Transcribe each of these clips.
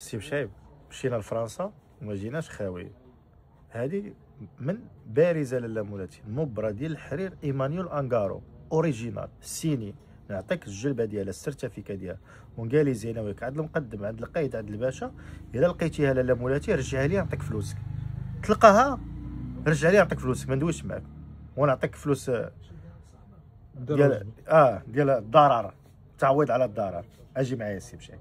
سي مشايب مشينا لفرنسا وما جيناش خاويين. هذه من بارزه لاله مولاتي المبره ديال الحرير ايمانويل انغارو اوريجينال سيني. نعطيك الجلبه ديالها السيرتيفيكا ديالها ونقالي زينه وياك عند المقدم عند القايد عند الباشا. الا لقيتيها لاله مولاتي رجعها لي نعطيك فلوسك. تلقاها رجع لي نعطيك فلوسك ما ندويش معاك ونعطيك فلوس ديال الضرر تعويض على الضرر. اجي معايا سي مشايب.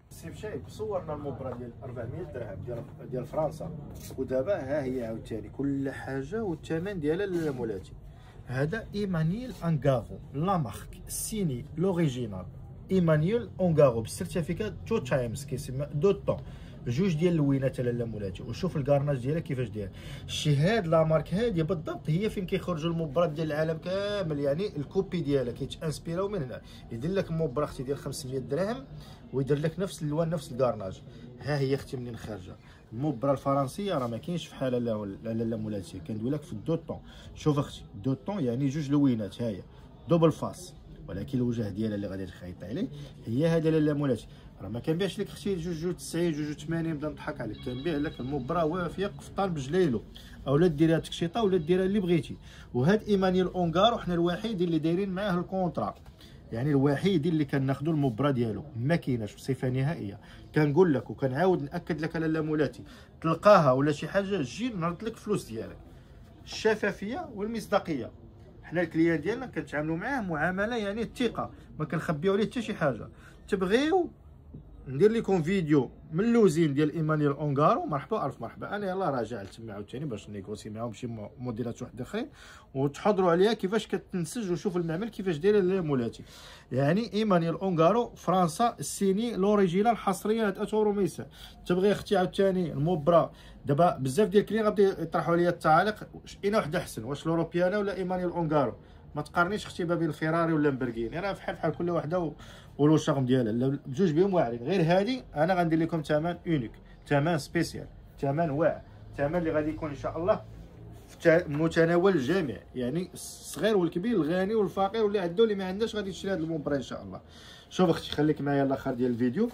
سي مشايب صورنا المبره ديال 400 درهم ديال فرنسا ودابا ها هي عاوتاني كل حاجه والثمن ديالها لاله مولاتي. هذا ايمانويل انغارو لا مارك سيني لوريجينال ايمانويل انغارو بالسيرتيفيكات تو تايمز كيسمى دو طون جوج ديال اللوينات لاله مولاتي. وشوف الكارناج ديالها كيفاش داير. هاد لا مارك هادي بالضبط هي فين كيخرجوا المبرات ديال العالم كامل، يعني الكوبي ديالها كيتانسبيراو من هنا. يدير لك مبره اختي ديال 500 درهم ويدير لك نفس اللون نفس الكارناج. ها هي اختي منين خارجه. المبره الفرنسيه راه ما كاينش فحالها لاله مولاتي. كندوي لك في الدو طون. شوف اختي دو طون يعني جوج لوينات. ها هي دوبل فاس ولكن الوجه ديالها اللي غادي تخيط عليه هي هذه لاله مولاتي. راه ما كنبيعش لك اختي جوج 90 جوج 80 نبدا نضحك عليك. كنبيع لك المبره وافيه قفطان بجليلو اولا ديريها تكشيطه ولا ديريها اللي بغيتي. وهاد ايمانويل انغارو حنا الوحيدين اللي دايرين معاه الكونطرا، يعني الوحيدين اللي كناخذوا المبره ديالو. ما كايناش بصفه نهائيه. كنقول لك وكنعاود ناكد لك لاله مولاتي تلقاها ولا شي حاجه جي نرد لك الفلوس ديالك. الشفافيه والمصداقيه. حنا الكليان ديالنا كنتعاملوا معاه معامله يعني الثقه، ما كنخبيو عليه حتى شي حاجه. تبغيو ندير لكم فيديو من اللوزين ديال ايمانويل انغارو مرحبا الف مرحبا. انا يلاه راجع لتما عاوتاني باش نيغوسي معاهم شي موديلات واحد اخرين وتحضروا عليها كيفاش كتنسج وشوف المعمل كيفاش دايره لاله مولاتي. يعني ايمانويل انغارو فرنسا السيني لوريجينال حصريا هاد اورو ميسا. تبغي اختي عاوتاني المبره دابا بزاف ديال الكليان غادي يطرحوا عليا التعاليق اين وحده احسن واش لوروبيانا ولا ايمانويل انغارو. ما تقارنيش اختي ما بين الفيراري ولا لامبرغيني راه بحال كل وحده ولو شارم ديالها بجوج بهم واعرين. غير هذه انا غندير لكم ثمن اونيك ثمن سبيسيال ثمن واعر ثمن اللي غادي يكون ان شاء الله في متناول الجميع، يعني الصغير والكبير الغني والفقير واللي عنده واللي ما عندهاش غادي يشري هذه المبره ان شاء الله. شوف اختي خليك معايا الاخر ديال الفيديو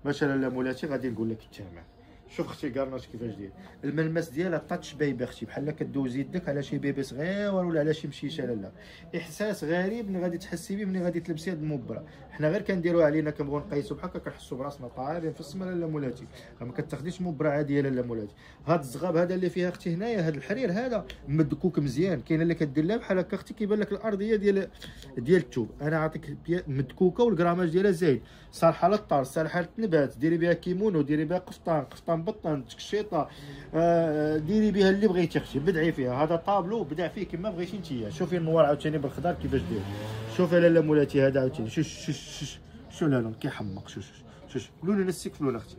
مثلا لا مولاتي غادي نقول لك الثمن. شوف اختي كارناج كيفاش داير. الملمس ديالها تاتش بيبي اختي بحال كدوز يدك على شي بيبي صغير ولا على شي مشيشه. لا احساس غريب ملي غادي تحسي به ملي غادي تلبسي هاد المبره. حنا غير كنديروها علينا كنبغيو نقيسو بحال هكا كنحسوا براسنا طايرين في السما لاله مولاتي. راه ما كتاخديش مبره عاديه لاله مولاتي. هاد الزغاب هذا اللي فيها اختي هنايا هاد الحرير هذا مدكوك مزيان. كاينه اللي كدير لها بحال هكا اختي كيبان لك الارضيه ديال الثوب. انا عاطيك مدكوكه والكراماج ديالها زايد صالحه للطار صالحه للنبات. ديري بها كيمونو ديري بها قفطان بطان تكشيطه ديري بها اللي بغيتي اختي. بدعي فيها هذا طابلو بدع فيه كما بغيتي نتيا. شوفي النوار عاوتاني بالخضر كيفاش داير. شوفي لاله مولاتي هذا عاوتاني شو لا لون كيحمق. شوف لون السكفلون اختي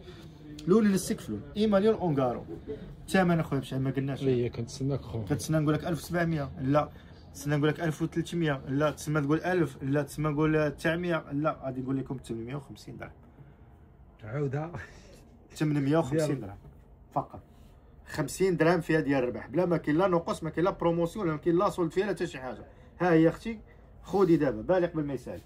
لون السكفلون ايمانويل انغارو. الثمن اخويا بشحال ما قلناش. هي كنتسناك خويا كنتسنى نقول لك 1700 لا تسنى نقول لك 1300 لا تسمى تقول 1000 لا تسمى نقول 900 لا غادي نقول لكم 850 درهم. عاودها 850 درهم فقط. 50 درهم فيها ديال الربح بلا ما كاين لا نقص ما كاين لا بروموسيون ما كاين لا سولد فيها لا حتى شي حاجه. ها هي اختي خودي دابا بالغ قبل ما يسالي.